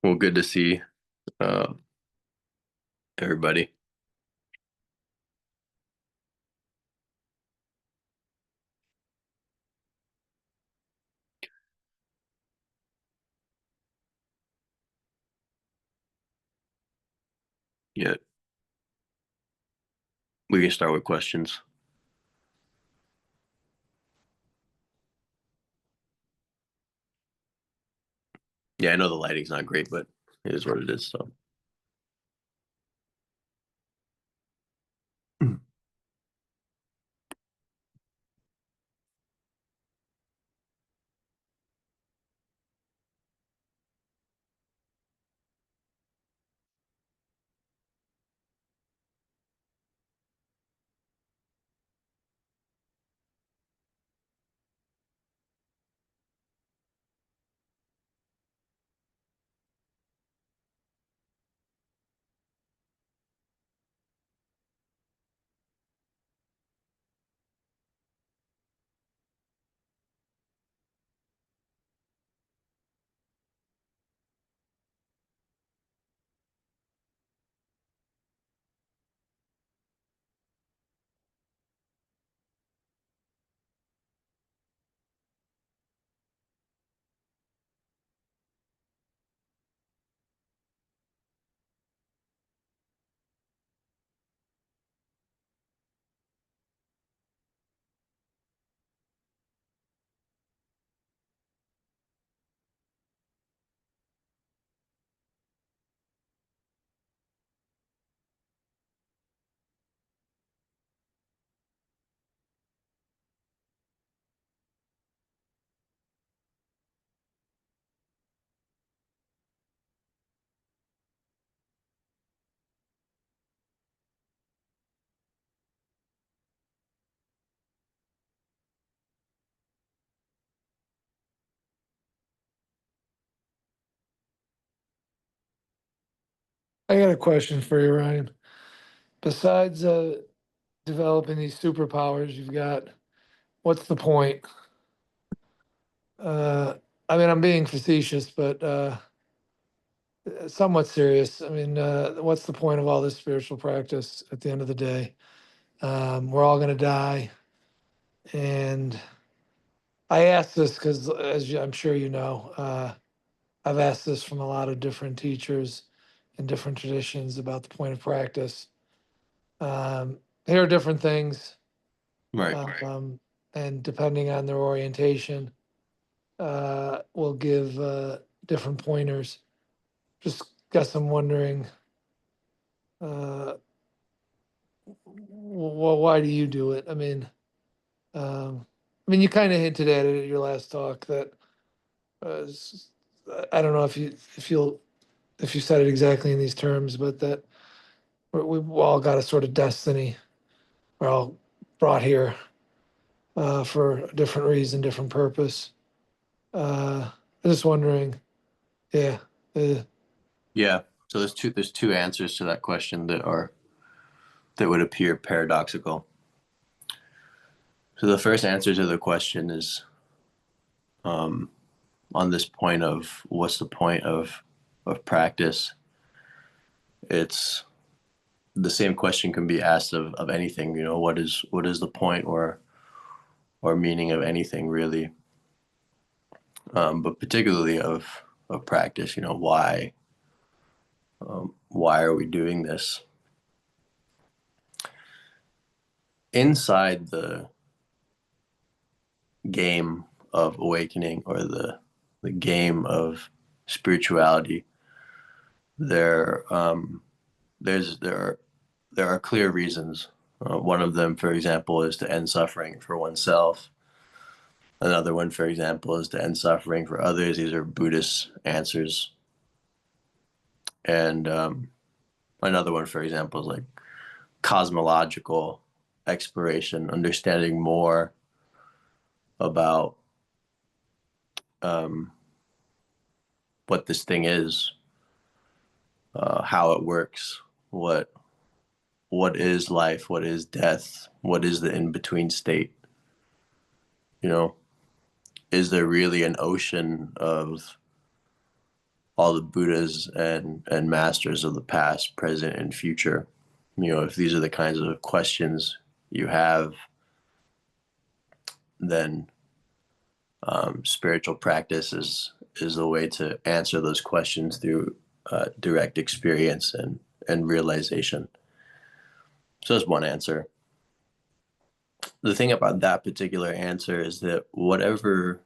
Well, good to see uh, everybody. Yeah, we can start with questions. Yeah, I know the lighting's not great, but it is what it is. So, I got a question for you, Ryan. Besides developing these superpowers you've got, what's the point? Uh, I mean, I'm being facetious, but somewhat serious. I mean, what's the point of all this spiritual practice at the end of the day? We're all going to die. And I ask this because, I'm sure you know, I've asked this from a lot of different teachers in different traditions about the point of practice. There are different things. right. And depending on their orientation, will give different pointers. Just guess I'm wondering, uh, why do you do it? I mean, you kind of hinted at it at your last talk that I don't know if you said it exactly in these terms, but that we've all got a sort of destiny. We're all brought here for a different reason, different purpose. I'm just wondering, yeah. Uh, Yeah. So there's two answers to that question that would appear paradoxical. So the first answer to the question is um, on this point of what's the point of practice. It's the same question can be asked of anything. What is the point or meaning of anything really, but particularly of practice. Why are we doing this? Inside the game of awakening or the game of spirituality, there there's there are clear reasons. One of them, for example, is to end suffering for oneself. Another one, for example, is to end suffering for others. These are Buddhist answers. And another one, for example, is like cosmological exploration, understanding more about um, what this thing is, how it works, what is life, what is death, what is the in between state. You know, is there really an ocean of all the Buddhas and masters of the past, present, and future. If these are the kinds of questions you have, then spiritual practice is the way to answer those questions through direct experience and realization. So that's one answer. The thing about that particular answer is that whatever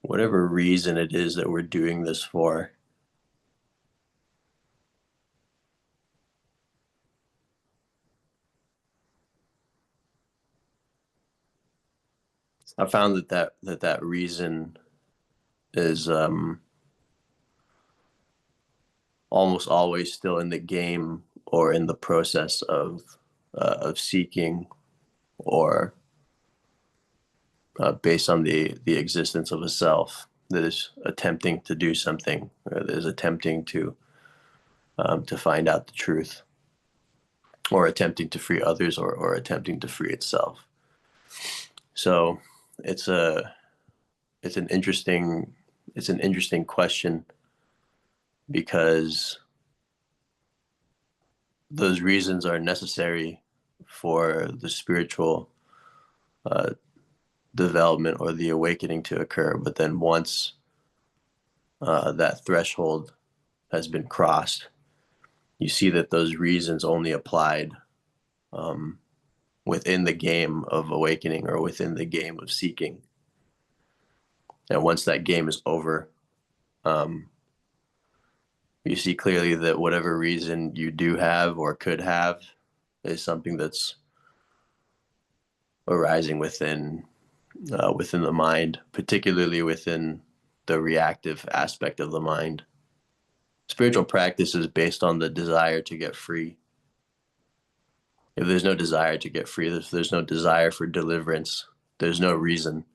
reason it is that we're doing this for, I found that reason is almost always still in the game or in the process of seeking, or based on the existence of a self that is attempting to do something, or that is attempting to find out the truth, or attempting to free others, or attempting to free itself. So it's an interesting question, because those reasons are necessary for the spiritual development or the awakening to occur. But then once that threshold has been crossed, you see that those reasons only applied within the game of awakening, or within the game of seeking. And once that game is over, you see clearly that whatever reason you do have or could have is something that's arising within the mind, particularly within the reactive aspect of the mind. Spiritual practice is based on the desire to get free. If there's no desire to get free, if there's no desire for deliverance, there's no reason.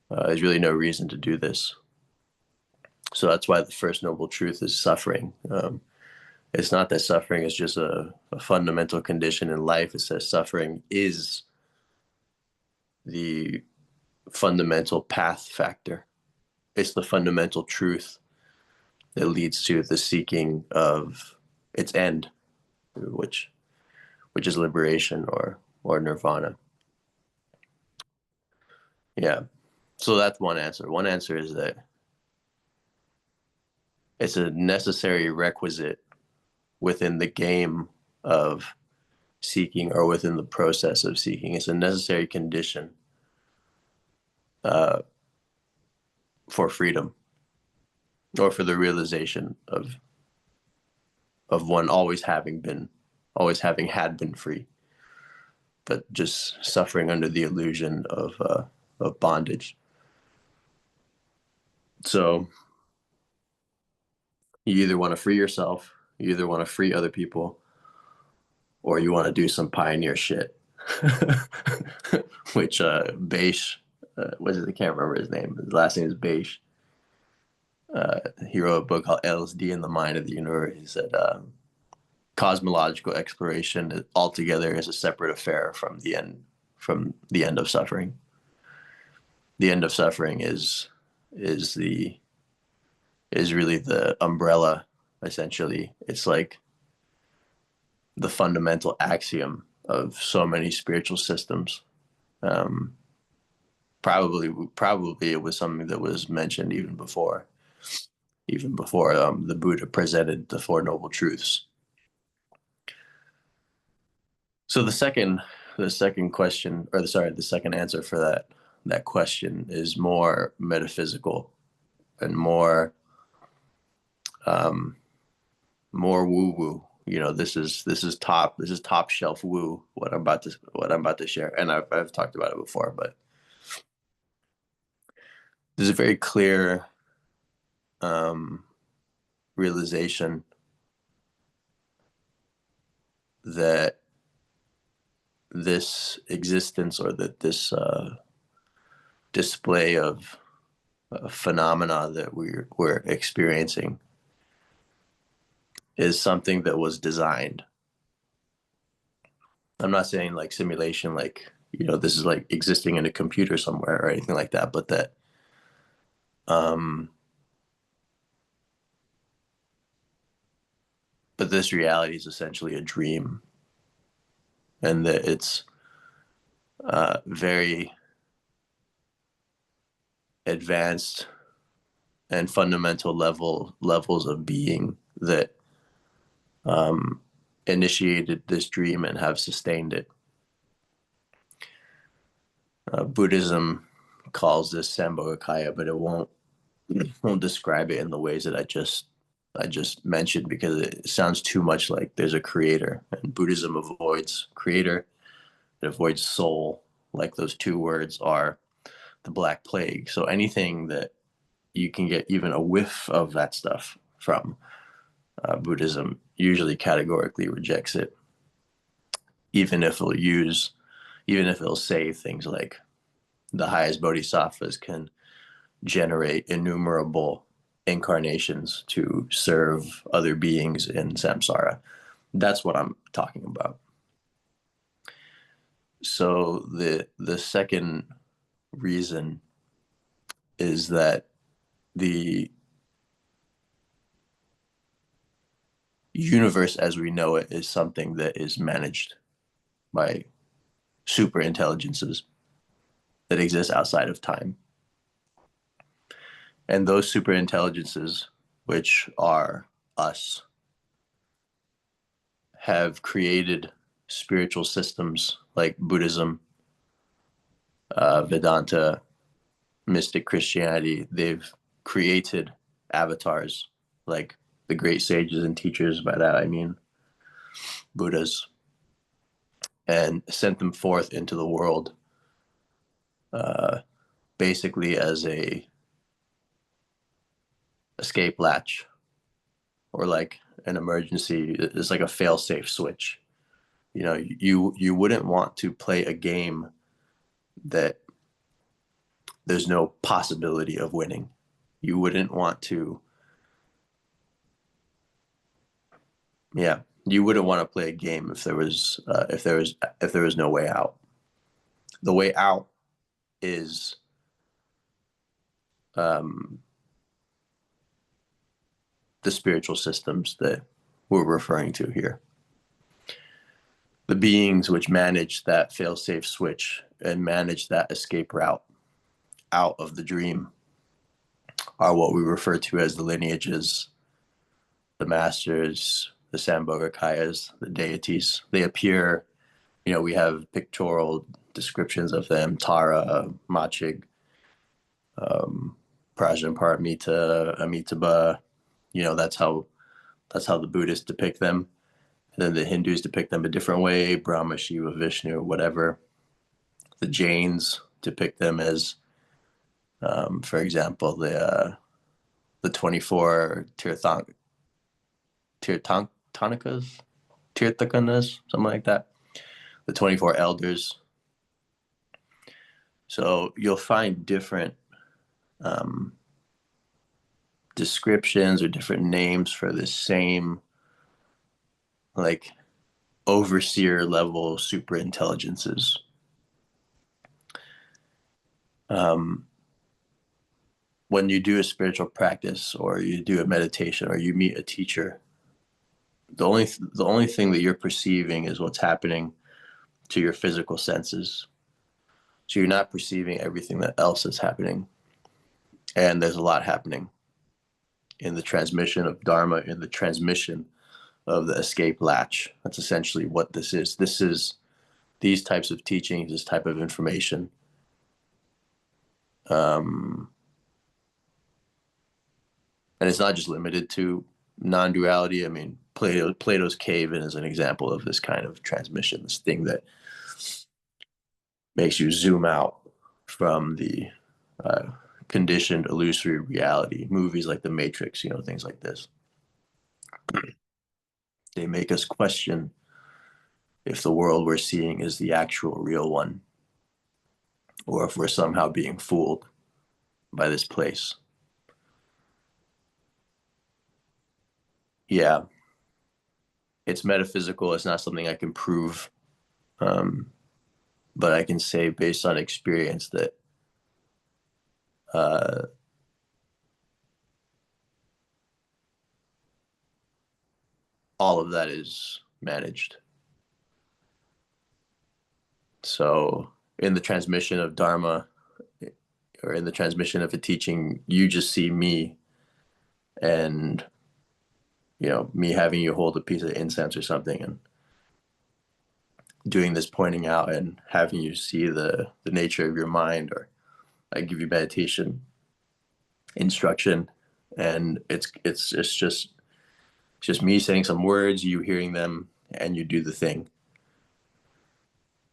There's really no reason to do this. So that's why the first noble truth is suffering. It's not that suffering is just a fundamental condition in life. It's that suffering is the fundamental path factor. It's the fundamental truth that leads to the seeking of its end, which is liberation or nirvana. Yeah. So that's one answer. One answer is that it's a necessary requisite within the game of seeking, or within the process of seeking. It's a necessary condition for freedom, or for the realization of one always having had been free, but just suffering under the illusion of bondage. So you either want to free yourself, you either want to free other people, or you want to do some pioneer shit. Which Beish, what is it? I can't remember his name. His last name is Beish. He wrote a book called LSD in the Mind of the Universe. He said cosmological exploration altogether is a separate affair from the end of suffering. The end of suffering is really the umbrella, essentially. It's like the fundamental axiom of so many spiritual systems. Probably it was something that was mentioned even before the Buddha presented the Four Noble Truths. So the second question, or the second answer for that question is more metaphysical and more woo-woo. This is top shelf woo, what I'm about to share. And I've talked about it before, but there's a very clear realization that this existence, or that this display of phenomena that we're experiencing, is something that was designed. I'm not saying like simulation, like, this is like existing in a computer somewhere or anything like that, but that but this reality is essentially a dream, and that it's very advanced and fundamental levels of being that initiated this dream and have sustained it. Buddhism calls this Sambhogakaya, but it won't describe it in the ways that I just mentioned, because it sounds too much like there's a creator, and Buddhism avoids creator, it avoids soul. Like those two words are the Black Plague. So anything that you can get even a whiff of that stuff from, Buddhism usually categorically rejects it, even if it'll say things like the highest bodhisattvas can generate innumerable incarnations to serve other beings in samsara. That's what I'm talking about. So the second reason is that the universe as we know it is something that is managed by super intelligences that exist outside of time. And those super intelligences, which are us, have created spiritual systems like Buddhism, Vedanta, mystic Christianity. They've created avatars like the great sages and teachers. By that I mean Buddhas, and sent them forth into the world, basically as a escape latch, or like an emergency. It's like a fail-safe switch. You know, you wouldn't want to play a game that there's no possibility of winning. You wouldn't want to, you wouldn't want to play a game if there was no way out. The way out is the spiritual systems that we're referring to here. The beings which manage that fail-safe switch and manage that escape route out of the dream are what we refer to as the lineages, the masters, the Sambhogakayas, the deities. They appear, we have pictorial descriptions of them: Tara, Machig, Prajnaparamita, Amitabha. That's how the Buddhists depict them. And then the Hindus depict them a different way: Brahma, Shiva, Vishnu, whatever. The Jains depict them as, for example, the 24 Tirthakanas, something like that. The 24 elders. So you'll find different descriptions or different names for the same, like, overseer level super intelligences. When you do a spiritual practice, or you do a meditation, or you meet a teacher, the only thing that you're perceiving is what's happening to your physical senses. So you're not perceiving everything that else is happening. And there's a lot happening in the transmission of Dharma, in the transmission of the escape latch. That's essentially what this is. This is these types of teachings, this type of information. And it's not just limited to non-duality. I mean, Plato's Cave-in is an example of this kind of transmission, this thing that makes you zoom out from the conditioned illusory reality. Movies like The Matrix, things like this. They make us question if the world we're seeing is the actual real one, or if we're somehow being fooled by this place. Yeah, it's metaphysical. It's not something I can prove, but I can say based on experience that all of that is managed. So in the transmission of Dharma, or in the transmission of a teaching, you just see me, and me having you hold a piece of incense or something and doing this pointing out and having you see the nature of your mind, or I give you meditation instruction, and it's just me saying some words, you hearing them, and you do the thing.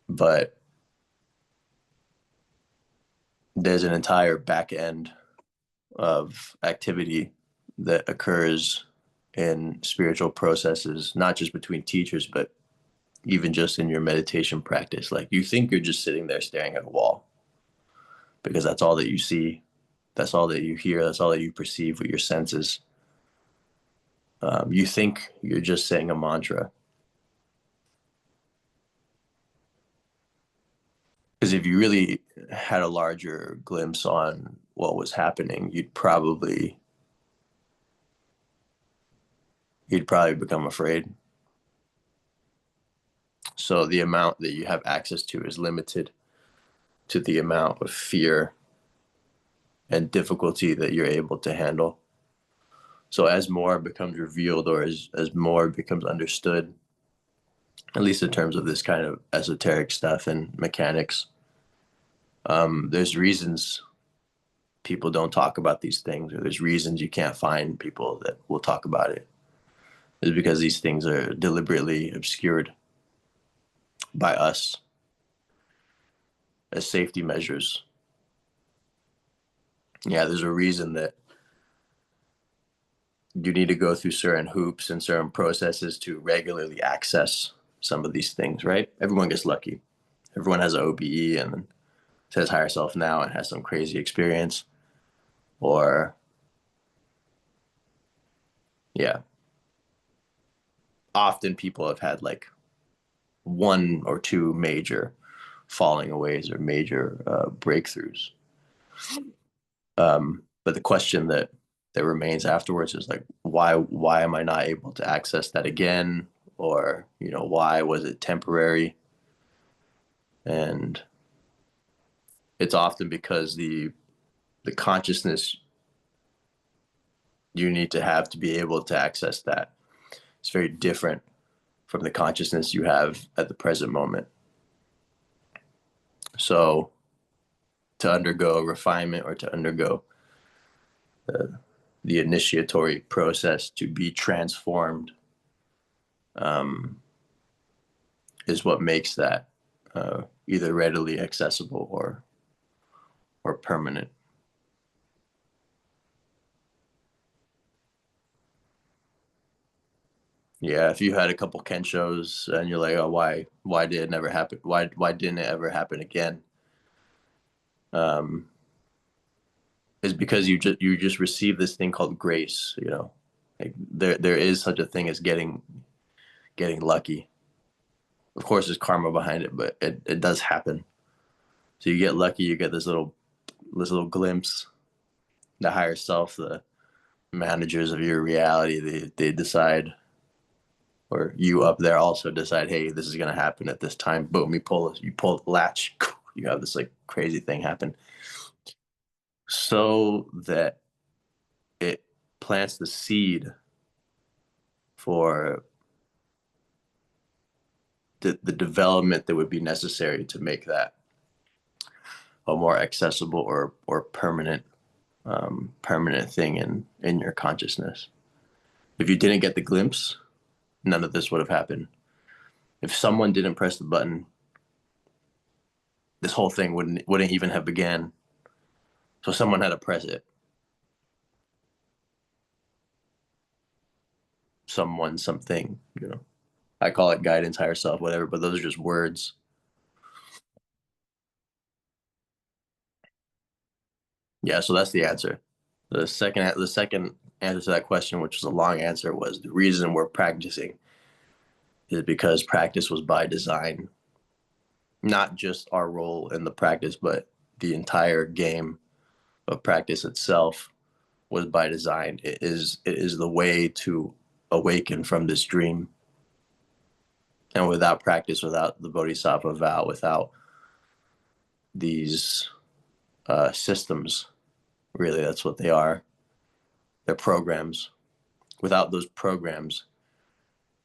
But there's an entire back end of activity that occurs in spiritual processes, not just between teachers, but even just in your meditation practice. Like, you think you're just sitting there staring at a wall because that's all that you see, that's all that you hear, that's all that you perceive with your senses. You think you're just saying a mantra. Because if you really had a larger glimpse on what was happening, you'd probably become afraid. So the amount that you have access to is limited to the amount of fear and difficulty that you're able to handle. So as more becomes revealed, or as more becomes understood, at least in terms of this kind of esoteric stuff and mechanics, there's reasons people don't talk about these things, or there's reasons you can't find people that will talk about it. It's because these things are deliberately obscured by us as safety measures. Yeah, there's a reason that you need to go through certain hoops and certain processes to regularly access some of these things, right? Everyone gets lucky. Everyone has an OBE and says higher self now and has some crazy experience. Or, yeah, often people have had like one or two major falling aways or major breakthroughs. But the question that remains afterwards is like, why am I not able to access that again? Or, why was it temporary? And it's often because the consciousness you need to be able to access that, it's very different from the consciousness you have at the present moment. So to undergo refinement, or to undergo the initiatory process to be transformed, is what makes that either readily accessible or permanent. Yeah, if you had a couple kenshos and you're like, oh, why did it never happen? Why didn't it ever happen again? Is because you just received this thing called grace. Like there is such a thing as getting lucky. Of course, there's karma behind it, but it does happen. So you get lucky, you get this little glimpse. The higher self, the managers of your reality, they decide, or you up there also decide, hey, this is gonna happen at this time. Boom, you pull the latch, you have this like crazy thing happen, so that it plants the seed for the development that would be necessary to make that a more accessible or permanent thing in your consciousness. If you didn't get the glimpse, none of this would have happened. If someone didn't press the button, this whole thing wouldn't even have began. So someone had to press it. Someone, something, I call it guidance, higher self, whatever, but those are just words. Yeah, so that's the answer. The second answer to that question, which was a long answer, was the reason we're practicing is because practice was by design. Not just our role in the practice, but the entire game of practice itself was by design. It is the way to awaken from this dream. And without practice, without the Bodhisattva vow, without these systems, really, that's what they are. They're programs. Without those programs,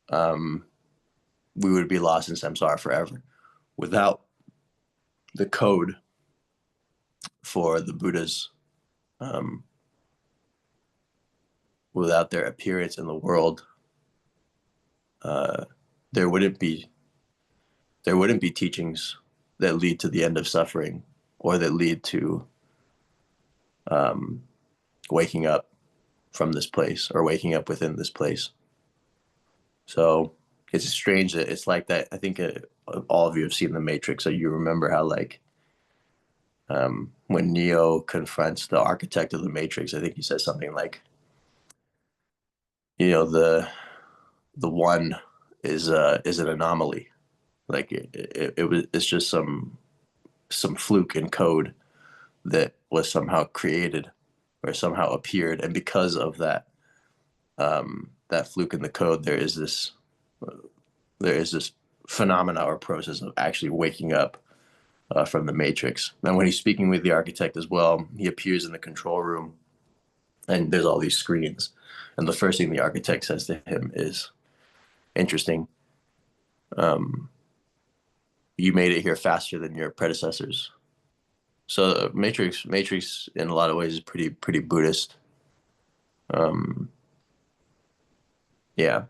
we would be lost in samsara forever. Without the code for the Buddhas, without their appearance in the world, there wouldn't be teachings that lead to the end of suffering or that lead to waking up from this place or waking up within this place. So it's strange that it's like that. I think all of you have seen The Matrix, so you remember how like when Neo confronts the architect of the Matrix, I think he says something like, you know, the one is an anomaly. Like it's just some fluke in code that was somehow created or somehow appeared, and because of that that fluke in the code, there is this phenomena or process of actually waking up from the Matrix. And when he's speaking with the architect as well, he appears in the control room, and there's all these screens, and the first thing the architect says to him is, "Interesting. You made it here faster than your predecessors." So Matrix in a lot of ways is pretty Buddhist. Yeah.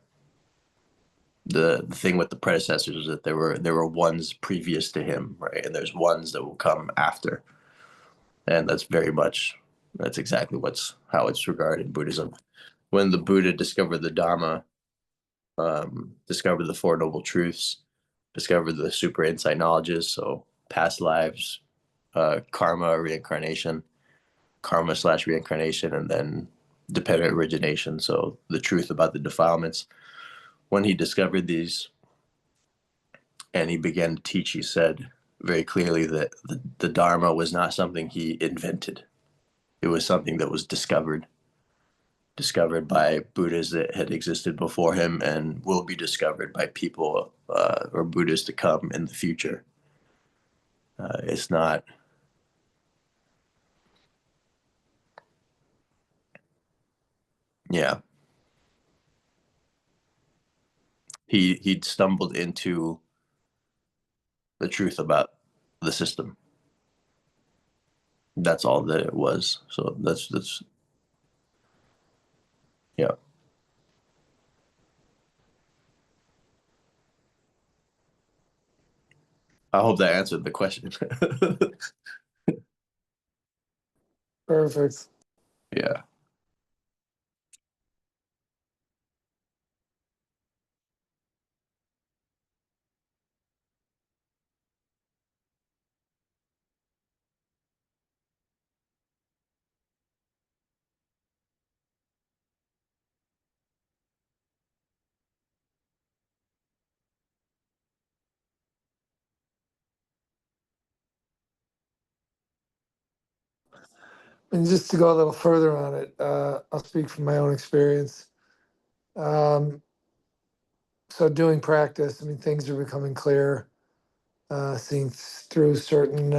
The thing with the predecessors is that there were ones previous to him, right? And there's ones that will come after. And that's exactly how it's regarded in Buddhism. When the Buddha discovered the Dharma, discovered the Four Noble Truths, discovered the super insight knowledges, so past lives, karma, reincarnation, karma/reincarnation, and then dependent origination, so the truth about the defilements. When he discovered these and he began to teach, he said very clearly that the Dharma was not something he invented. It was something that was discovered by Buddhas that had existed before him and will be discovered by people or Buddhas to come in the future. It's not. Yeah. He'd stumbled into the truth about the system. That's all that it was. So that's yeah. I hope that answered the question. Perfect. Yeah. And just to go a little further on it, I'll speak from my own experience. So doing practice, I mean, things are becoming clear, seeing through certain,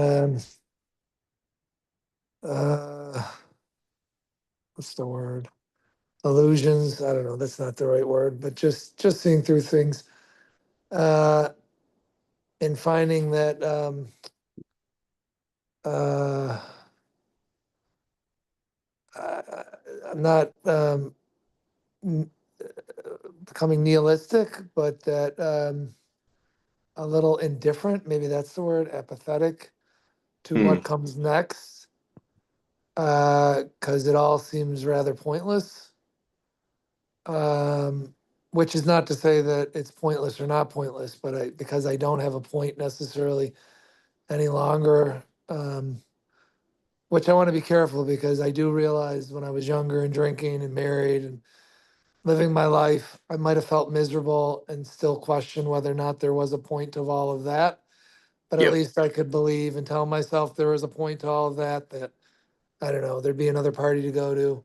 what's the word? Illusions. I don't know. That's not the right word, but just seeing through things, and finding that, I'm not becoming nihilistic, but that a little indifferent, maybe that's the word, apathetic to what comes next, because it all seems rather pointless. Which is not to say that it's pointless or not pointless, but because I don't have a point necessarily any longer, which I want to be careful because I do realize when I was younger and drinking and married and living my life, I might have felt miserable and still question whether or not there was a point of all of that. But at Yep. least I could believe and tell myself there was a point to all of that, that I don't know, there'd be another party to go to.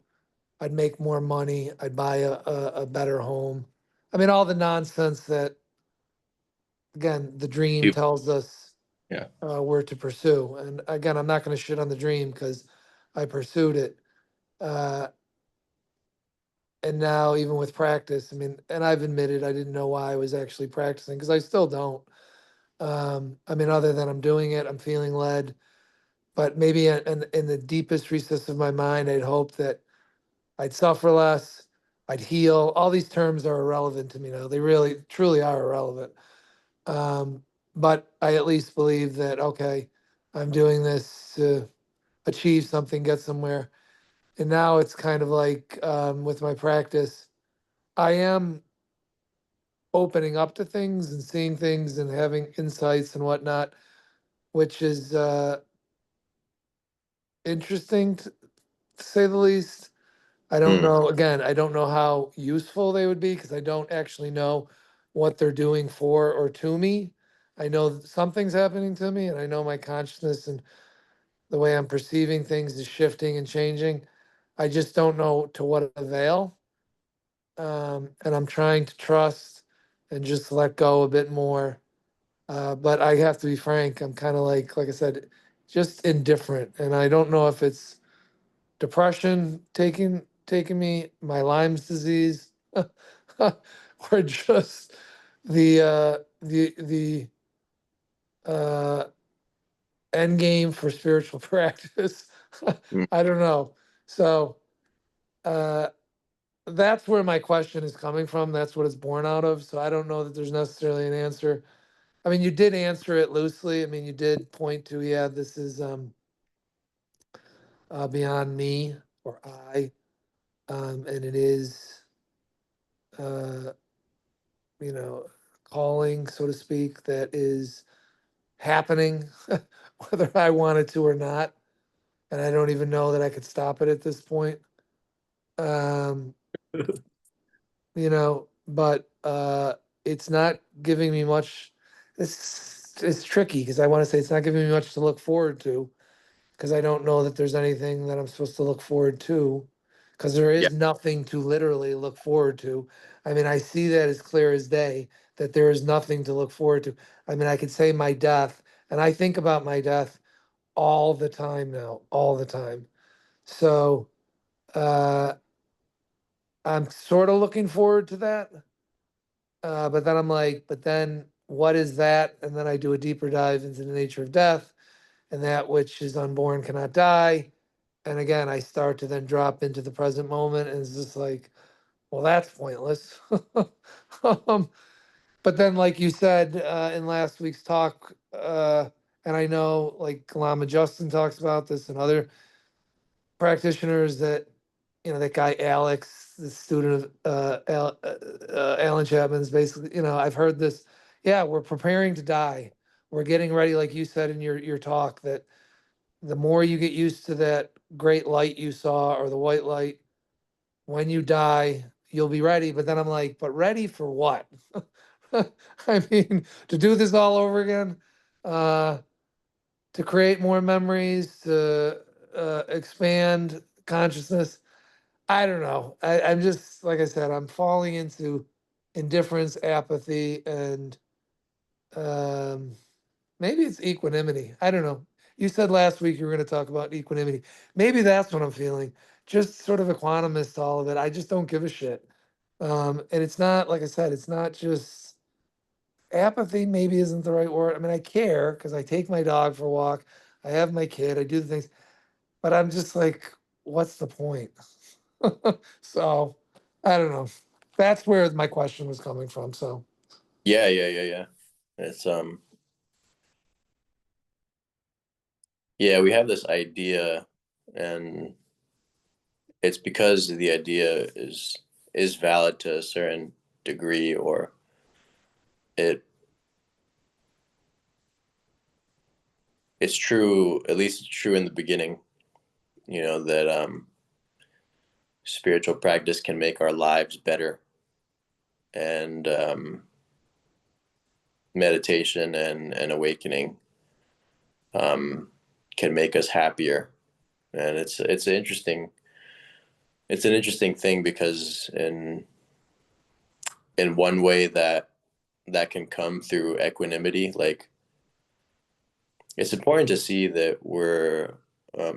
I'd make more money, I'd buy a better home. I mean, all the nonsense that, again, the dream You- tells us Yeah. we're to pursue. And again, I'm not going to shit on the dream because I pursued it. Uh, and now, even with practice, I mean, and I've admitted I didn't know why I was actually practicing because I still don't. I mean, other than I'm doing it, I'm feeling led. But maybe in the deepest recess of my mind, I'd hope that I'd suffer less, I'd heal. All these terms are irrelevant to me now. They really, truly are irrelevant. But I at least believe that, okay, I'm doing this to achieve something, get somewhere. And now it's kind of like with my practice, I am opening up to things and seeing things and having insights and whatnot, which is interesting to say the least. I don't Hmm. know, again, I don't know how useful they would be because I don't actually know what they're doing for or to me. I know that something's happening to me and I know my consciousness and the way I'm perceiving things is shifting and changing. I just don't know to what avail. And I'm trying to trust and just let go a bit more. But I have to be frank, I'm kind of like I said, just indifferent. And I don't know if it's depression taking me, my Lyme's disease, or just the uh, end game for spiritual practice. Hmm. I don't know. So uh, that's where my question is coming from. That's what it's born out of. So I don't know that there's necessarily an answer. I mean, you did answer it loosely. I mean, you did point to, yeah, this is beyond me or I, and it is. Uh, you know, calling, so to speak, that is happening, whether I wanted to or not. And I don't even know that I could stop it at this point. Um, but it's not giving me much. It's tricky because I want to say it's not giving me much to look forward to because I don't know that there's anything that I'm supposed to look forward to because there Yeah. is nothing to literally look forward to. I mean, I see that as clear as day that there is nothing to look forward to. I mean, I could say my death, and I think about my death all the time now, all the time. So uh, I'm sort of looking forward to that. But then I'm like, but then what is that? And then I do a deeper dive into the nature of death and that which is unborn cannot die. And again, I start to then drop into the present moment, and it's just like, well, that's pointless. um, but then, like you said in last week's talk, and I know like Lama Justin talks about this, and other practitioners that, that guy Alex, the student of Alan Chapman's, basically, I've heard this. Yeah, we're preparing to die. We're getting ready, like you said in your talk, that the more you get used to that great light you saw or the white light, when you die, you'll be ready. But then I'm like, but ready for what? I mean, to do this all over again, uh, to create more memories, to expand consciousness. I don't know. I'm just, like I said, I'm falling into indifference, apathy, and um, maybe it's equanimity. I don't know. You said last week you were going to talk about equanimity. Maybe that's what I'm feeling. Just sort of equanimous to all of it. I just don't give a shit. And it's not, like I said, it's not just apathy, maybe isn't the right word. I mean, I care because I take my dog for a walk. I have my kid. I do the things, but I'm just like, what's the point? So I don't know. That's where my question was coming from. So Yeah. Yeah. Yeah. Yeah. It's yeah, we have this idea, and it's because the idea is valid to a certain degree, or it it's true, at least it's true in the beginning, that spiritual practice can make our lives better, and meditation and awakening um, can make us happier. And it's interesting it's an interesting thing because in one way that can come through equanimity, like it's important to see that we're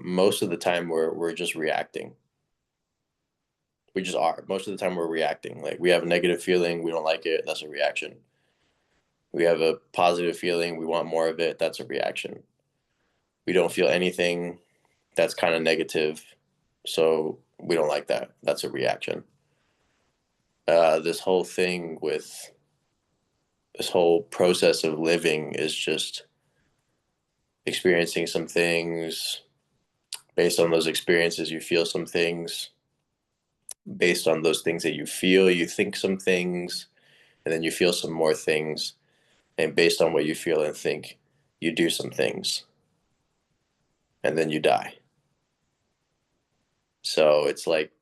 most of the time we're just reacting. We just are. Most of the time we're reacting. Like we have a negative feeling, we don't like it, that's a reaction. We have a positive feeling, we want more of it, that's a reaction. We don't feel anything, that's kind of negative, so we don't like that, that's a reaction. This whole thing with this whole process of living is just experiencing some things. Based on those experiences, you feel some things. Based on those things that you feel, you think some things, and then you feel some more things. And based on what you feel and think, you do some things, and then you die. So it's like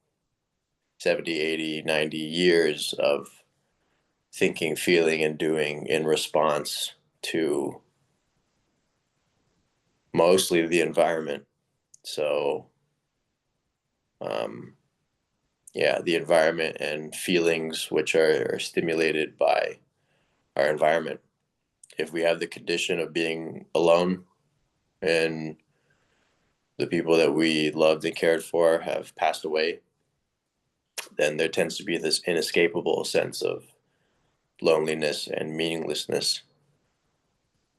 70, 80, 90 years of thinking, feeling, and doing in response to mostly the environment. So, um, yeah, the environment and feelings which are stimulated by our environment. If we have the condition of being alone and the people that we loved and cared for have passed away, then there tends to be this inescapable sense of loneliness and meaninglessness.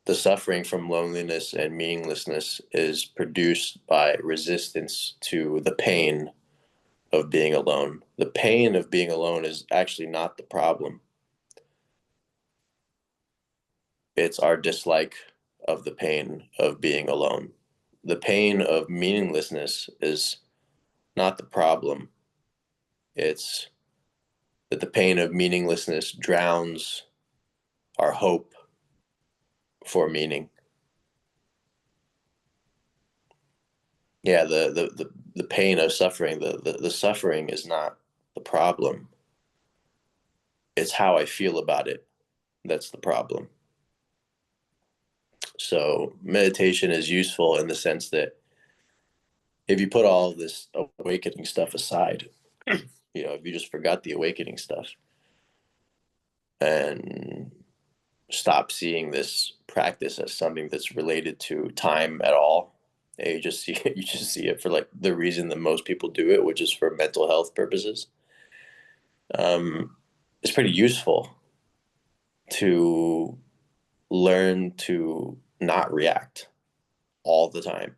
The suffering from loneliness and meaninglessness is produced by resistance to the pain of being alone. The pain of being alone is actually not the problem. It's our dislike of the pain of being alone. The pain of meaninglessness is not the problem. It's that the pain of meaninglessness drowns our hope for meaning. Yeah, the pain of suffering, the suffering is not the problem. It's how I feel about it that's the problem. So meditation is useful in the sense that if you put all this awakening stuff aside, if you just forgot the awakening stuff and stop seeing this practice as something that's related to time at all, and you just see it for like the reason that most people do it, which is for mental health purposes. It's pretty useful to learn to not react all the time.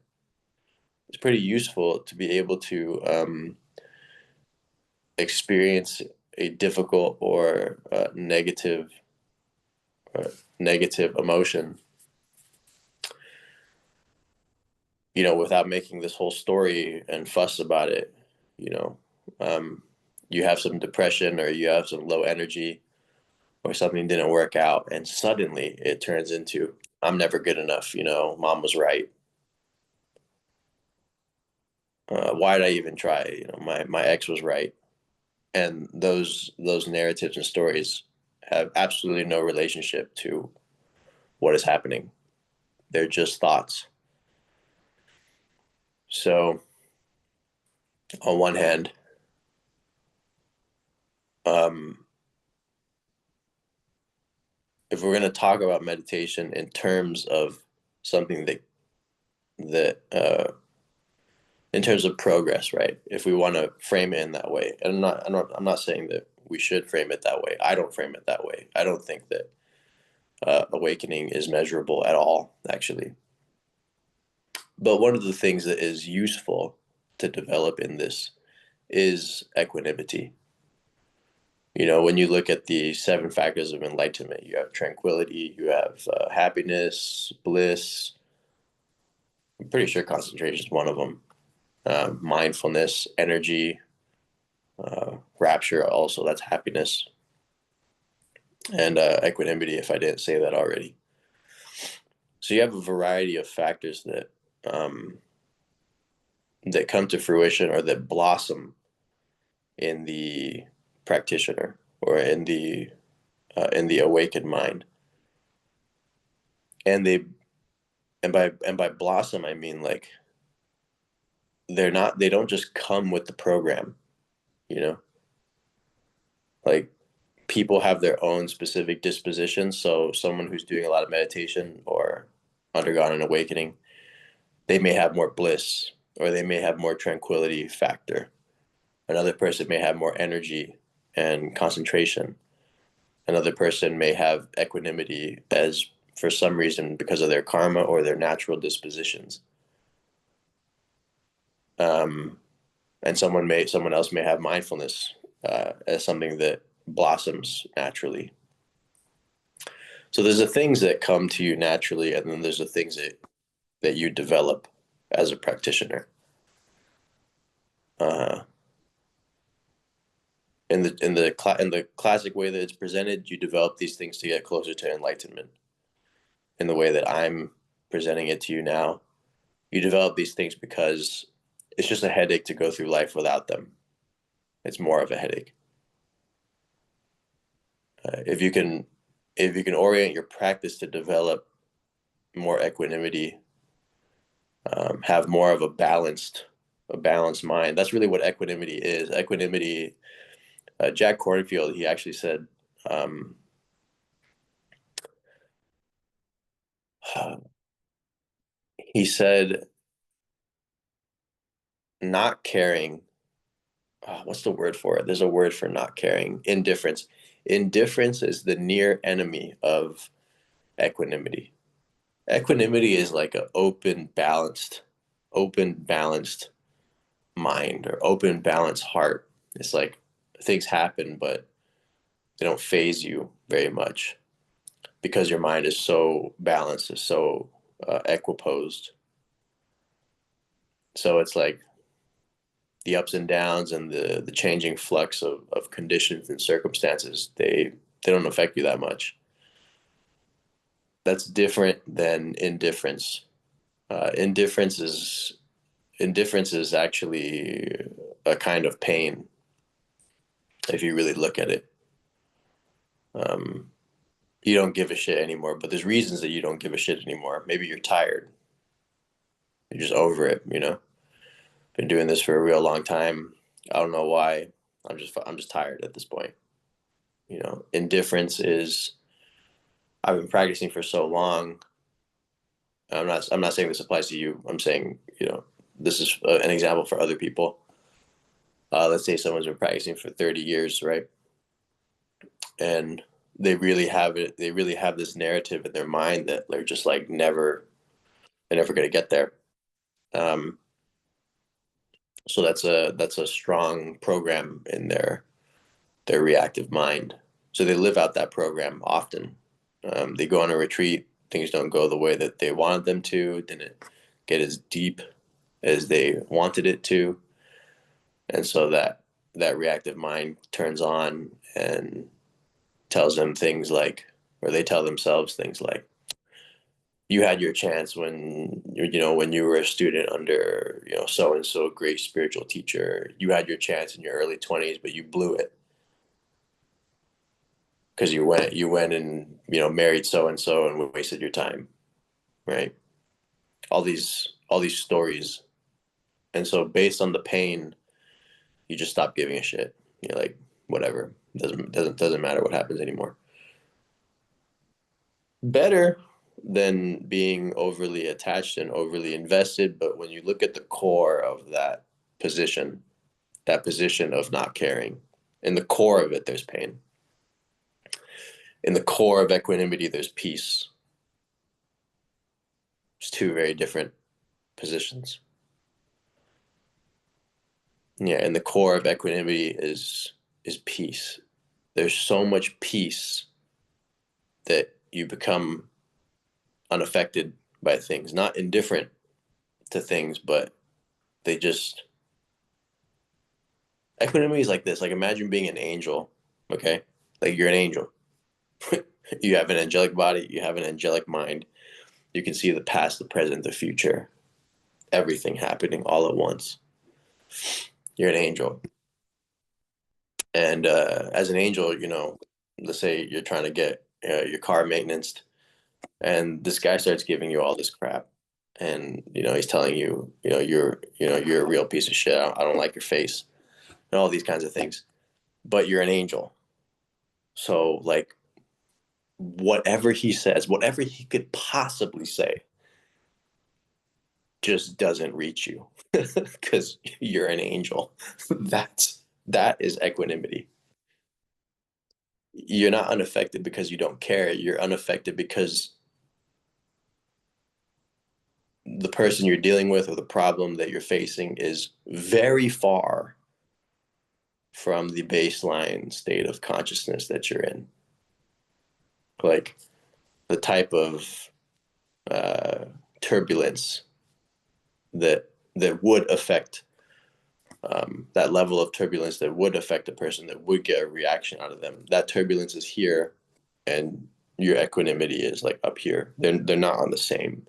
It's pretty useful to be able to experience a difficult or negative emotion, without making this whole story and fuss about it. You know, you have some depression or you have some low energy or something didn't work out, and suddenly it turns into, I'm never good enough. Mom was right. Why did I even try? My ex was right. And those narratives and stories have absolutely no relationship to what is happening. They're just thoughts. So on one hand, um, if we're going to talk about meditation in terms of something that in terms of progress, right? If we want to frame it in that way, and I'm not saying that we should frame it that way. I don't frame it that way. I don't think that awakening is measurable at all, actually. But one of the things that is useful to develop in this is equanimity. When you look at the 7 factors of enlightenment, you have tranquility, you have happiness, bliss. I'm pretty sure concentration is one of them. Mindfulness, energy, rapture, also, that's happiness. And equanimity, if I didn't say that already. So you have a variety of factors um, that come to fruition or that blossom in the practitioner or in the awakened mind, and by blossom I mean like they don't just come with the program. you know, like people have their own specific dispositions. So someone who's doing a lot of meditation or undergone an awakening, they may have more bliss or they may have more tranquility factor. Another person may have more energy and concentration. Another person may have equanimity as for some reason because of their karma or their natural dispositions. And someone else may have mindfulness as something that blossoms naturally. So there's the things that come to you naturally, and then there's the things that you develop as a practitioner. In the classic way that it's presented, you develop these things to get closer to enlightenment. In the way that I'm presenting it to you now, you develop these things because it's just a headache to go through life without them. It's more of a headache. If you can orient your practice to develop more equanimity, have more of a balanced mind. That's really what equanimity is. Equanimity. Jack Kornfield, he actually said, he said, not caring. What's the word for it? There's a word for not caring. Indifference. Indifference is the near enemy of equanimity. Equanimity is like an open, balanced mind or open, balanced heart. It's like things happen, but they don't phase you very much because your mind is so balanced, is so equiposed. So it's like the ups and downs and the changing flux of conditions and circumstances, they don't affect you that much. That's different than indifference. Indifference is actually a kind of pain if you really look at it. You don't give a shit anymore, but there's reasons that you don't give a shit anymore. Maybe you're tired. You're just over it, you know. Been doing this for a real long time. I don't know why. I'm just tired at this point. You know, indifference is I've been practicing for so long. I'm not saying this applies to you. I'm saying, you know, this is an example for other people. Let's say someone's been practicing for 30 years, right? And they really have it. They really have this narrative in their mind that they're just like they're never going to get there. So that's a strong program in their reactive mind. So they live out that program often. They go on a retreat. Things don't go the way that they wanted them to. Didn't get as deep as they wanted it to, and so that reactive mind turns on and tells them things like, or they tell themselves things like, you had your chance when when you were a student under so and so great spiritual teacher. You had your chance in your early 20s, but you blew it because you went and married so and so and wasted your time, right? All these stories, and so based on the pain, you just stop giving a shit. You're like, whatever, doesn't matter what happens anymore. Better than being overly attached and overly invested, but when you look at the core of that position of not caring, in the core of it, there's pain. In the core of equanimity, there's peace. It's two very different positions. Yeah, and the core of equanimity is peace. There's so much peace that you become unaffected by things, not indifferent to things, but they just equanimity is like this. Like imagine being an angel, okay? Like you're an angel. You have an angelic body, you have an angelic mind. You can see the past, the present, the future, everything happening all at once. You're an angel. And as an angel, let's say you're trying to get your car maintenance, and this guy starts giving you all this crap, and he's telling you, you're a real piece of shit. I don't like your face. and all these kinds of things. But you're an angel. So like whatever he says, whatever he could possibly say, just doesn't reach you because you're an angel. That is equanimity. You're not unaffected because you don't care. You're unaffected because the person you're dealing with or the problem that you're facing is very far from the baseline state of consciousness that you're in. Like the type of turbulence that would affect that level of turbulence that would affect a person, that would get a reaction out of them. That turbulence is here, and your equanimity is like up here. They're not on the same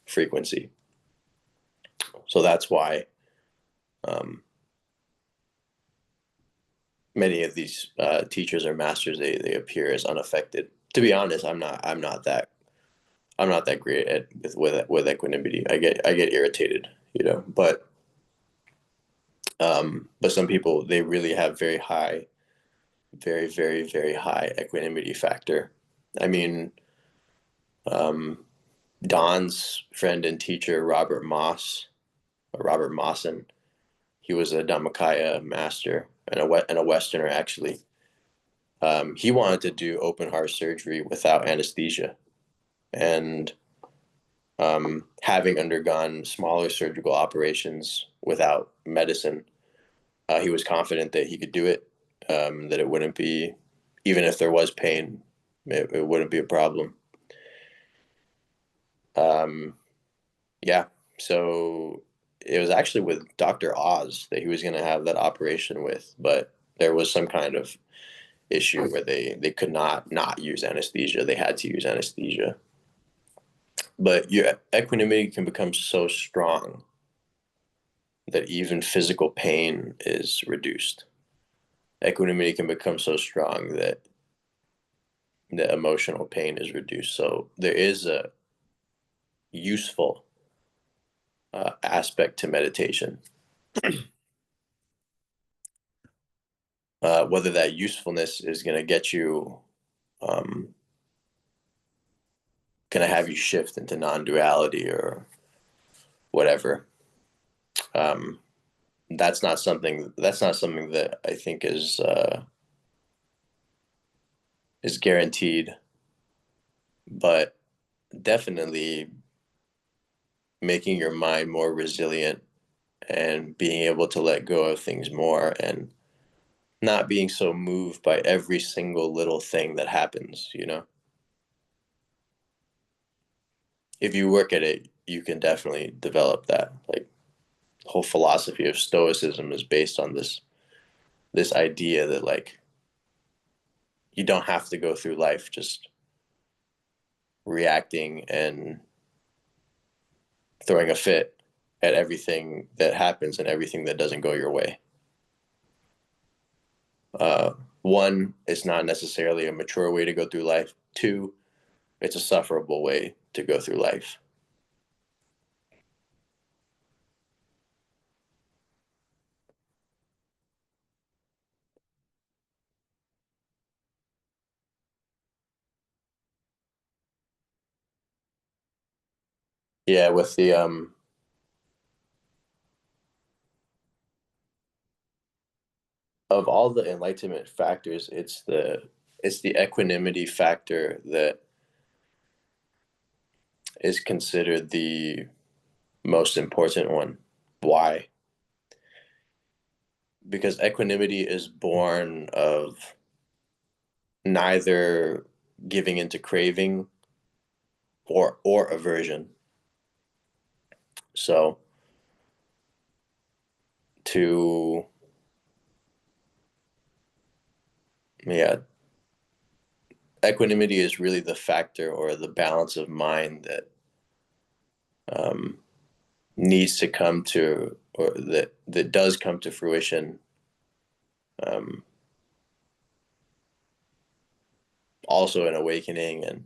frequency. So that's why many of these teachers or masters, they appear as unaffected. To be honest, I'm not that great at with equanimity. I get irritated, you know. But some people, they really have very high, very very very high equanimity factor. I mean, Don's friend and teacher Robert Mawson, he was a Dhammakaya master and a Westerner actually. He wanted to do open heart surgery without anesthesia, and having undergone smaller surgical operations without medicine, he was confident that he could do it, that it wouldn't be, even if there was pain, it wouldn't be a problem. Yeah, so it was actually with Dr. Oz that he was going to have that operation with, but there was some kind of issue where they could not use anesthesia. They had to use anesthesia. But your equanimity can become so strong that even physical pain is reduced. Equanimity can become so strong that the emotional pain is reduced. So there is a useful aspect to meditation. Whether that usefulness is going to get you, going to have you shift into non-duality or whatever. That's not something that I think is guaranteed, but definitely making your mind more resilient and being able to let go of things more and not being so moved by every single little thing that happens, you know. If you work at it, you can definitely develop that. Like the whole philosophy of Stoicism is based on this idea that like you don't have to go through life just reacting and throwing a fit at everything that happens and everything that doesn't go your way. One, it's not necessarily a mature way to go through life. Two, it's a sufferable way to go through life. Yeah, with the of all the enlightenment factors, it's the equanimity factor that is considered the most important one. Why? Because equanimity is born of neither giving into craving or aversion. So to yeah, equanimity is really the factor or the balance of mind that um, needs to come to, or that does come to fruition, um, also in awakening and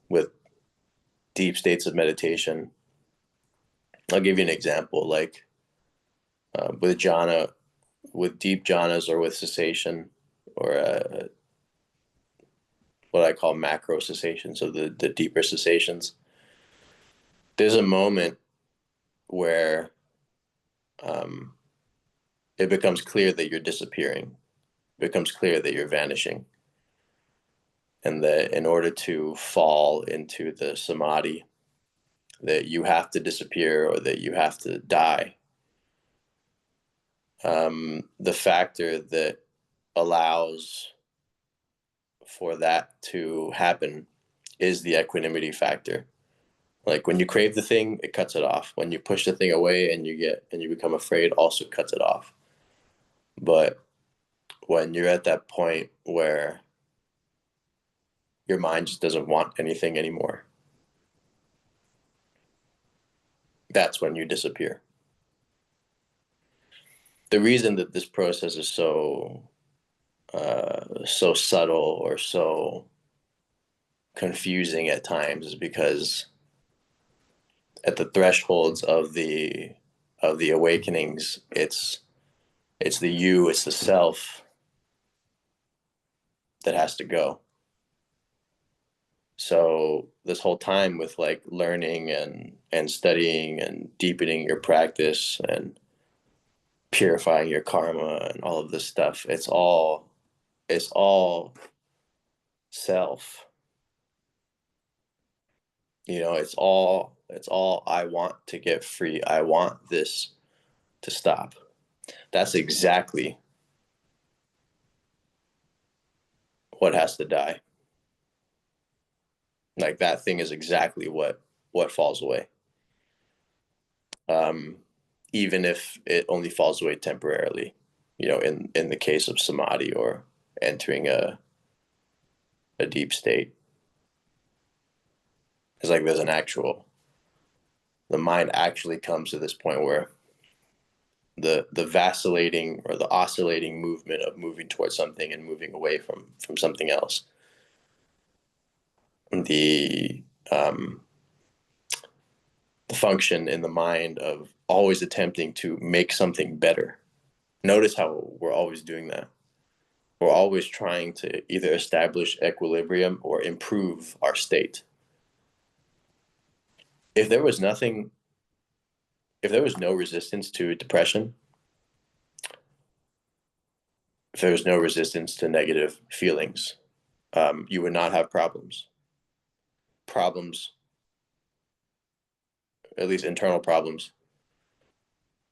with deep states of meditation. I'll give you an example. Like with jhana, with deep jhanas, or with cessation, or what I call macro cessation, so the deeper cessations, there's a moment where it becomes clear that you're disappearing, it becomes clear that you're vanishing, and that in order to fall into the samadhi, that you have to disappear or that you have to die. The factor that allows for that to happen is the equanimity factor. Like when you crave the thing, it cuts it off. When you push the thing away and you become afraid, also cuts it off. But when you're at that point where your mind just doesn't want anything anymore, that's when you disappear. The reason that this process is so subtle or so confusing at times is because at the thresholds of the awakenings, it's the you, it's the self that has to go. So this whole time with like learning and studying and deepening your practice and purifying your karma and all of this stuff, it's all self. It's all I want to get free. I want this to stop. That's exactly what has to die. Like that thing is exactly what falls away. Even if it only falls away temporarily, in the case of samadhi or entering a deep state. It's like there's the mind actually comes to this point where the vacillating or the oscillating movement of moving towards something and moving away from something else, the function in the mind of always attempting to make something better. Notice how we're always doing that. We're always trying to either establish equilibrium or improve our state. If there was no resistance to depression, if there was no resistance to negative feelings, you would not have problems. Problems, at least internal problems,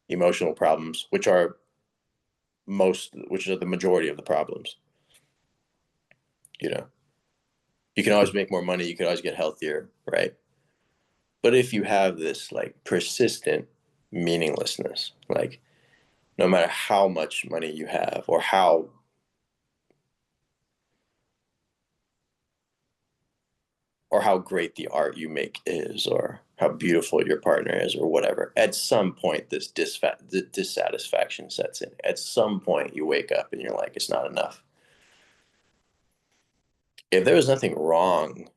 emotional problems, which are the majority of the problems. You can always make more money, you can always get healthier, right? But if you have this like persistent meaninglessness, like no matter how much money you have or how great the art you make is, or how beautiful your partner is, or whatever, at some point this dissatisfaction sets in. At some point you wake up and you're like, it's not enough. If there was nothing wrong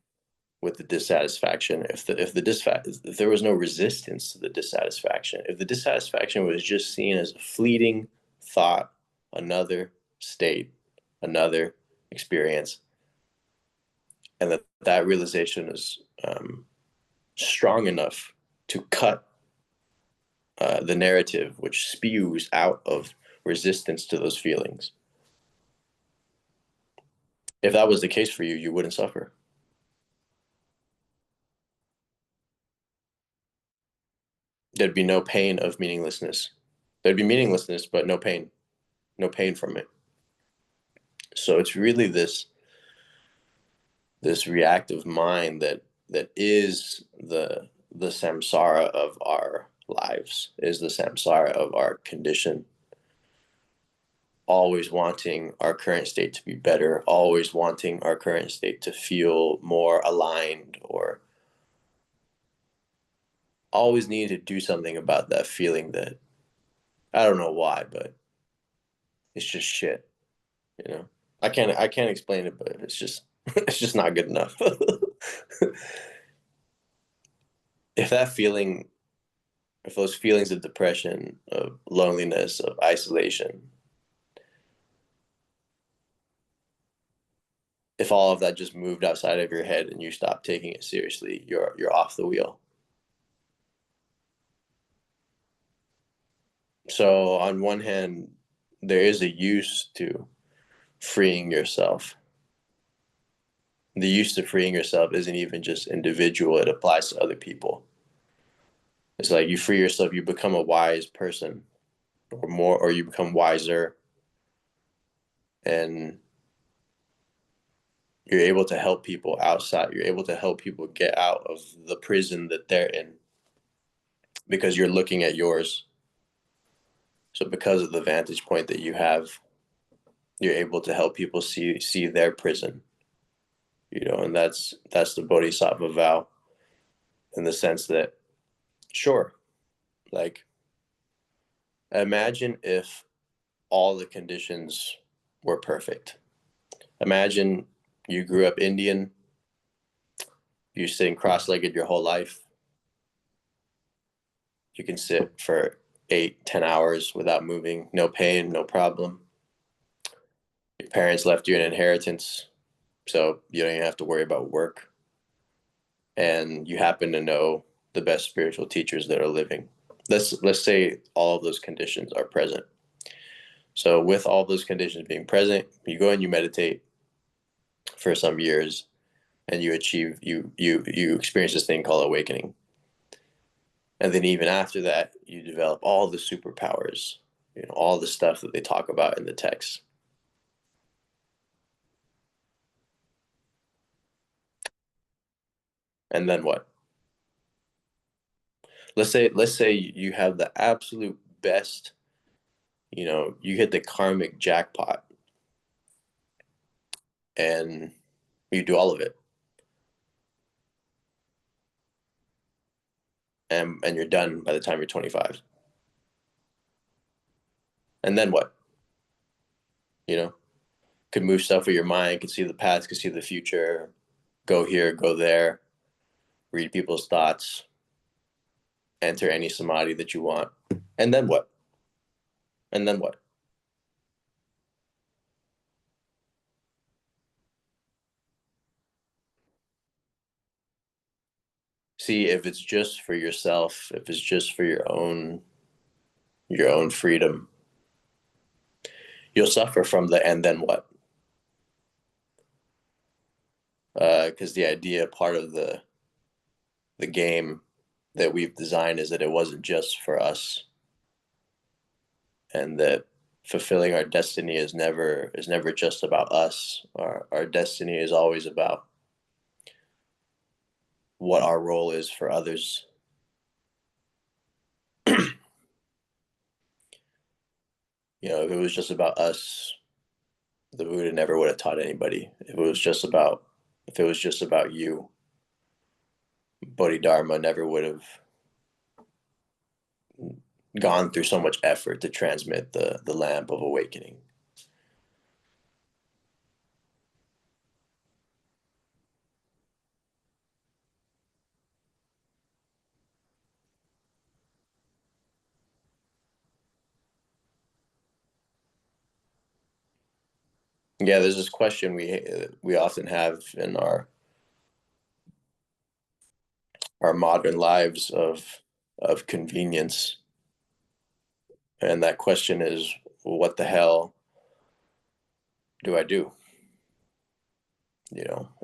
with the dissatisfaction, if there was no resistance to the dissatisfaction, if the dissatisfaction was just seen as a fleeting thought, another state, another experience, and that realization is strong enough to cut the narrative which spews out of resistance to those feelings. If that was the case for you, you wouldn't suffer. There'd be no pain of meaninglessness. There'd be meaninglessness, but no pain from it. So it's really this reactive mind that is the samsara of our lives, is the samsara of our condition. Always wanting our current state to be better, always wanting our current state to feel more aligned, or always needing to do something about that feeling that I don't know why, but it's just shit. I can't explain it, but it's just it's just not good enough. If that feeling if those feelings of depression, of loneliness, of isolation, if all of that just moved outside of your head and you stopped taking it seriously, you're off the wheel. So on one hand, there is a use to freeing yourself. The use to freeing yourself isn't even just individual, it applies to other people. It's like you free yourself, you become a wise person or more, or you become wiser, and you're able to help people outside. You're able to help people get out of the prison that they're in because you're looking at yours. So because of the vantage point that you have, you're able to help people see their prison, and that's the bodhisattva vow, in the sense that, sure, like, imagine if all the conditions were perfect. Imagine you grew up Indian, you're sitting cross-legged your whole life. You can sit for 8-10 hours without moving, no pain, no problem. Your parents left you an inheritance, so you don't even have to worry about work. And you happen to know the best spiritual teachers that are living. Let's say all of those conditions are present. So with all those conditions being present, you go and you meditate for some years, and you experience this thing called awakening. And then even after that, you develop all the superpowers, all the stuff that they talk about in the text. And then what? Let's say you have the absolute best, you hit the karmic jackpot and you do all of it. And you're done by the time you're 25. And then what? Could move stuff with your mind, could see the past, could see the future, go here, go there, read people's thoughts, enter any samadhi that you want. And then what? And then what? See, if it's just for yourself, if it's just for your own freedom, you'll suffer from the and then what? Because the idea, part of the game that we've designed, is that it wasn't just for us, and that fulfilling our destiny is never just about us. Our destiny is always about what our role is for others. If it was just about us, the Buddha never would have taught anybody. If it was just about you, Bodhidharma never would have gone through so much effort to transmit the lamp of awakening. Yeah, there's this question we often have in our modern lives of convenience, and that question is, what the hell do I do?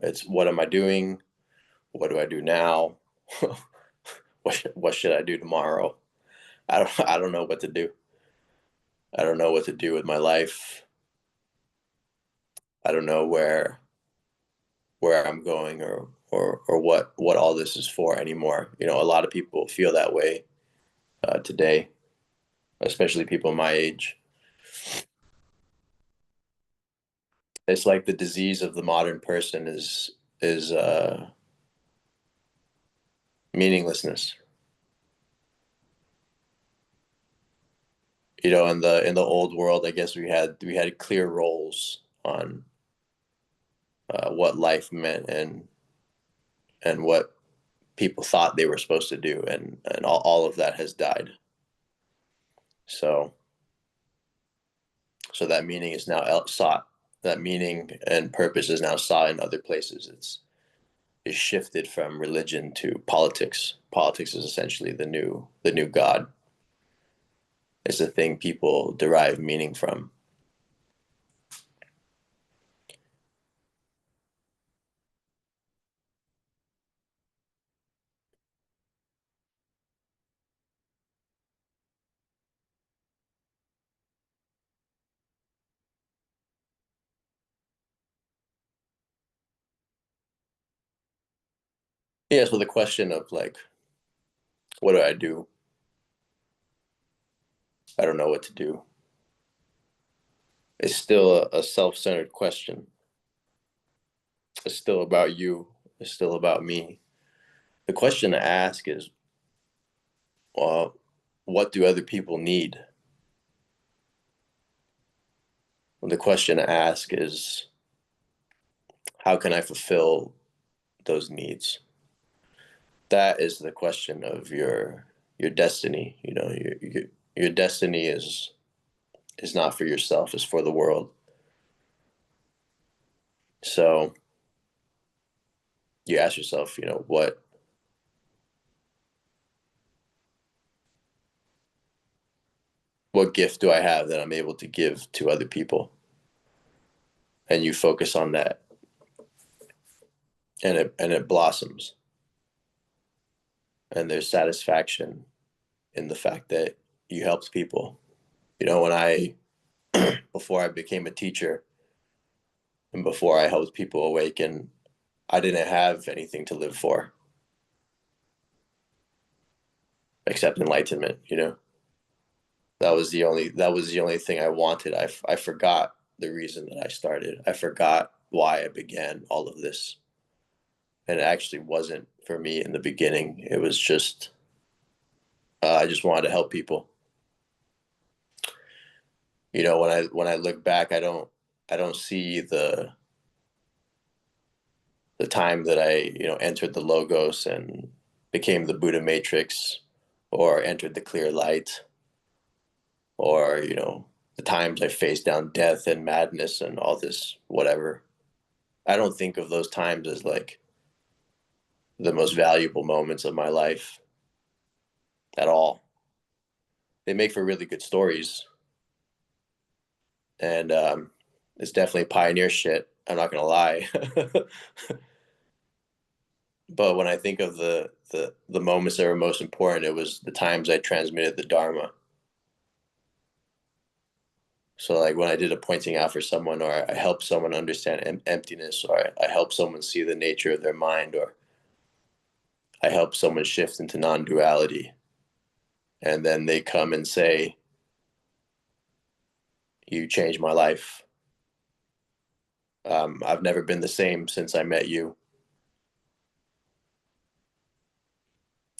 It's, what am I doing? What do I do now? What should I do tomorrow? I don't know what to do. I don't know what to do with my life. I don't know where I'm going, or what all this is for anymore. A lot of people feel that way today, especially people my age. It's like the disease of the modern person is meaninglessness. In the old world, I guess we had clear roles on what life meant, and what people thought they were supposed to do, and all of that has died. So that meaning is now sought. That meaning and purpose is now sought in other places. It's shifted from religion to politics. Politics is essentially the new God. It's the thing people derive meaning from. Yeah, so the question of like, what do I do? I don't know what to do. It's still a self-centered question. It's still about you. It's still about me. The question to ask is, well, what do other people need? And the question to ask is, how can I fulfill those needs? That is the question of your destiny. You know, your destiny is not for yourself; it's for the world. So you ask yourself, you know, what gift do I have that I'm able to give to other people? And you focus on that, and it blossoms. And there's satisfaction in the fact that you helped people. You know, when I before I became a teacher and before I helped people awaken, I didn't have anything to live for except enlightenment, you know. That was the only thing I wanted. I forgot the reason that I started. I forgot why I began all of this. And it actually wasn't for me in the beginning. It was just I just wanted to help people. You know, when I look back, I don't see the time that I, you know, entered the Logos and became the Buddha Matrix, or entered the clear light, or, you know, the times I faced down death and madness and all this whatever. I don't think of those times as like the most valuable moments of my life at all. They make for really good stories, and it's definitely pioneer shit. I'm not gonna lie. But when I think of the moments that were most important, it was the times I transmitted the Dharma. So like when I did a pointing out for someone, or I helped someone understand emptiness, or I helped someone see the nature of their mind, or I helped someone shift into non-duality, and then they come and say, "You changed my life. I've never been the same since I met you."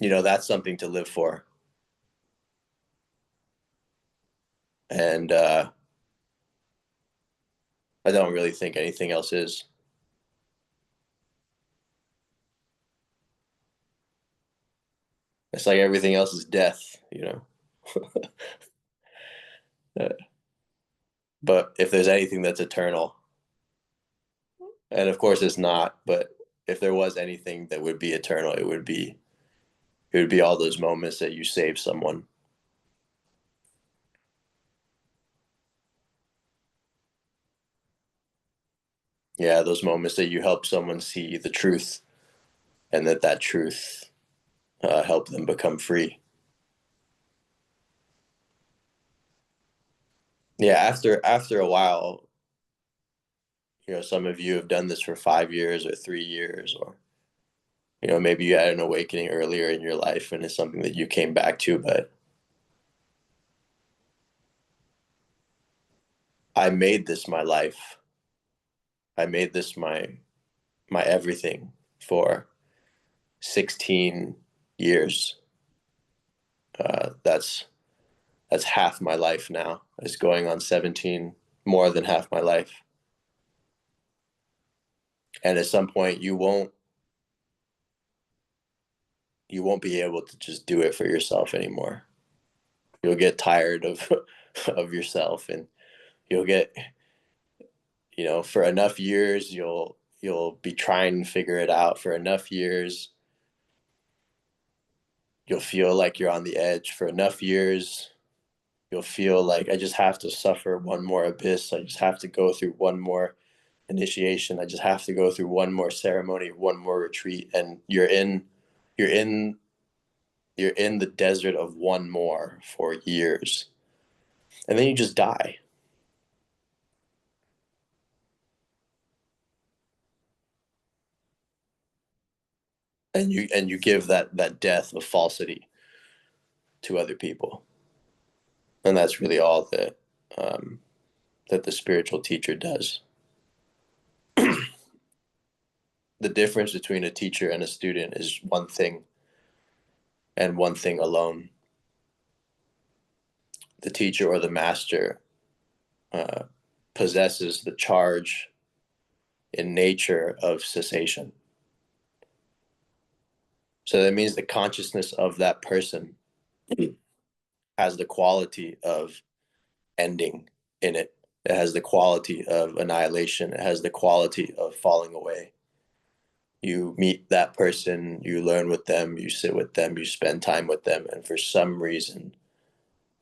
You know, that's something to live for. And I don't really think anything else is. It's like everything else is death, you know. But if there's anything that's eternal, and of course it's not, but if there was anything that would be eternal, it would be all those moments that you saved someone. Yeah, those moments that you help someone see the truth, and that truth help them become free. Yeah, after a while, you know, some of you have done this for 5 years or 3 years, or, you know, maybe you had an awakening earlier in your life and it's something that you came back to, but I made this my life. I made this my everything for 16 years. That's half my life now. It's going on 17, more than half my life. And at some point, you won't you won't be able to just do it for yourself anymore. You'll get tired of of yourself, and you'll get, for enough years you'll be trying to figure it out. For enough years you'll feel like you're on the edge. For enough years you'll feel like, I just have to suffer one more abyss. I just have to go through one more initiation. I just have to go through one more ceremony, one more retreat. And you're in the desert of one more for years. And then you just die. And you give that death of falsity to other people. And that's really all that the spiritual teacher does. The difference between a teacher and a student is one thing, and one thing alone. The teacher or the master possesses the charge in nature of cessation. So that means the consciousness of that person has the quality of ending in it. It has the quality of annihilation. It has the quality of falling away. You meet that person, you learn with them, you sit with them, you spend time with them, and for some reason,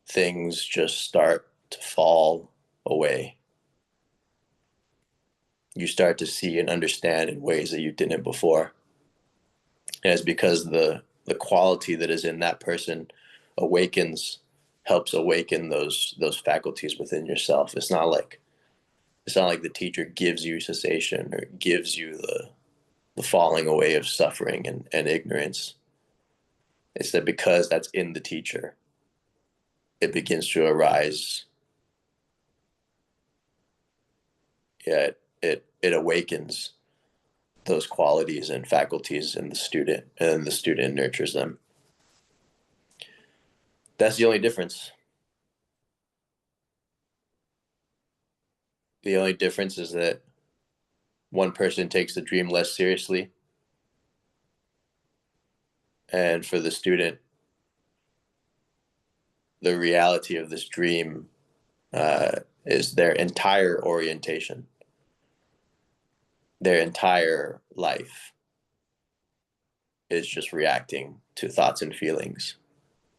things just start to fall away. You start to see and understand in ways that you didn't before. And it's because the quality that is in that person helps awaken those faculties within yourself. It's not like the teacher gives you cessation or gives you the falling away of suffering and ignorance. It's that because that's in the teacher, it begins to arise. Yeah, it awakens those qualities and faculties in the student, and the student nurtures them. That's the only difference. The only difference is that one person takes the dream less seriously, and for the student, the reality of this dream is their entire orientation, their entire life is just reacting to thoughts and feelings.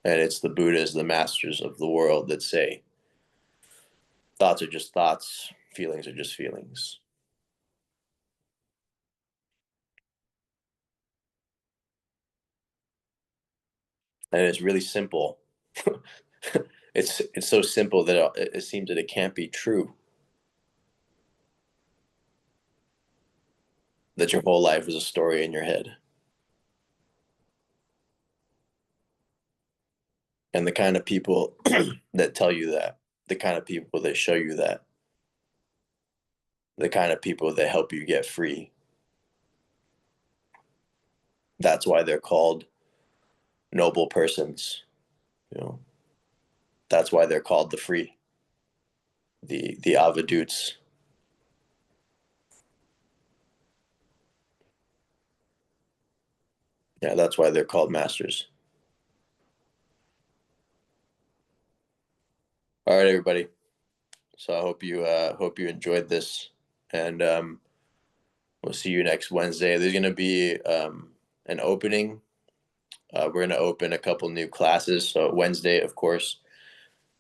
And it's the Buddhas, the masters of the world, that say thoughts are just thoughts, feelings are just feelings. And it's really simple. It's so simple that it seems that it can't be true. That your whole life is a story in your head. And the kind of people that tell you that, the kind of people that show you that, the kind of people that help you get free, that's why they're called noble persons. That's why they're called the free, the avadhuts. Yeah, that's why they're called masters. All right, everybody. So I hope you enjoyed this, and we'll see you next Wednesday. There's gonna be an opening. We're gonna open a couple new classes. So Wednesday, of course,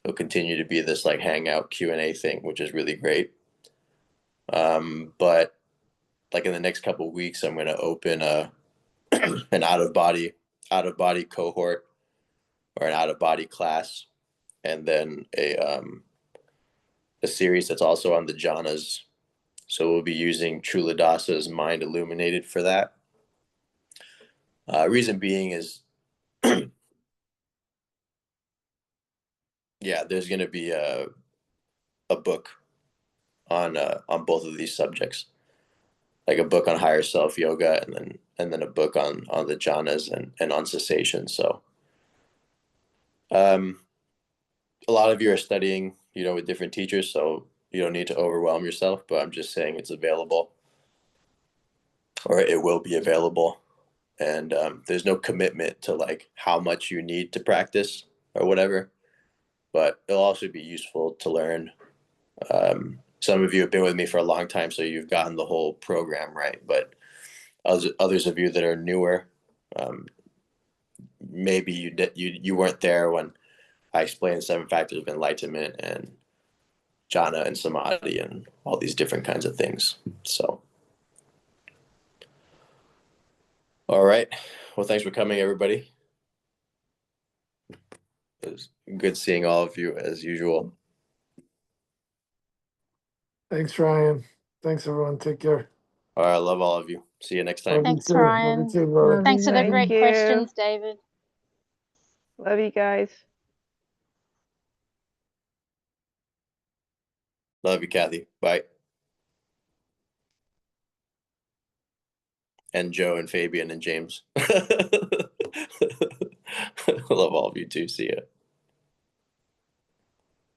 will continue to be this like hangout Q&A thing, which is really great. But like in the next couple weeks, I'm gonna open an out of body cohort, or an out of body class, and then a series that's also on the jhanas. So we'll be using Chuladasa's Mind Illuminated for that. Reason being is, yeah, there's going to be a book on both of these subjects, like a book on higher self yoga, and then a book on the jhanas and on cessation. So, a lot of you are studying, with different teachers, so you don't need to overwhelm yourself. But I'm just saying it's available, or it will be available. and there's no commitment to like how much you need to practice or whatever. But it'll also be useful to learn. Some of you have been with me for a long time, so you've gotten the whole program right. But others of you that are newer, maybe you weren't there when I explained 7 factors of enlightenment and jhana and samadhi and all these different kinds of things. So, all right. Well, thanks for coming, everybody. It was good seeing all of you as usual. Thanks, Ryan. Thanks, everyone. Take care. All right, I love all of you. See you next time. Thanks, Love you Ryan. too, brother. Thanks for the Thank great you. questions, David. Love you guys. Love you, Kathy. Bye. And Joe and Fabian and James. Love all of you too. See ya.